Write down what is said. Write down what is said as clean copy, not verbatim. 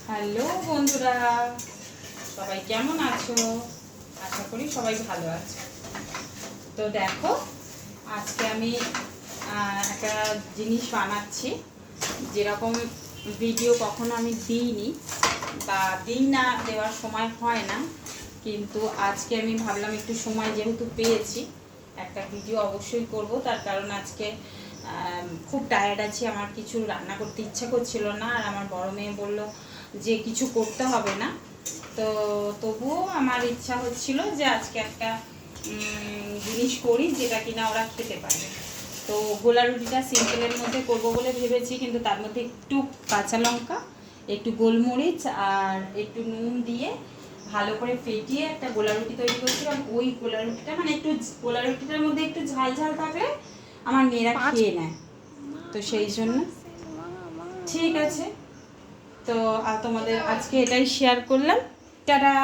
Hello বন্ধুরা, সবাই কেমন আছো? আশা করি সবাই ভালো আছো। তো দেখো, আজকে আমি একটা জিনিস বানাচ্ছি, যেরকম ভিডিও কখনো আমি দিইনি বা দিই না, দেওয়ার সময় হয় না, কিন্তু আজকে আমি ভাবলাম একটু সময় যেহেতু পেয়েছি একটা ভিডিও অবশ্যই করব। তার কারণ আজকে খুব টায়ার্ড আছি, আমার কিছু রান্না করতে ইচ্ছা করছিল না, আর আমার বড় মেয়ে বলল যে কিছু করতে হবে না। তো তবুও আমার ইচ্ছা হচ্ছিল যে আজকে একটা জিনিস করি যেটা কিনা ওরা খেতে পারে। তো গোলা রুটিটা সিম্পলের মধ্যে করব বলে ভেবেছি, কিন্তু তার মধ্যে একটু কাঁচা লঙ্কা, একটু গোলমরিচ আর একটু নুন দিয়ে ভালো করে ফেটিয়ে একটা গোলা রুটি তৈরি করছিলাম। ওই গোলা রুটিটা মানে একটু গোলা রুটিটার মধ্যে একটু ঝাল ঝাল থাকলে আমার মেয়েরা খেয়ে নেয়, তো সেই জন্য ঠিক আছে। তো তোমাদের আজকে এটাই শেয়ার করলাম। টাটা।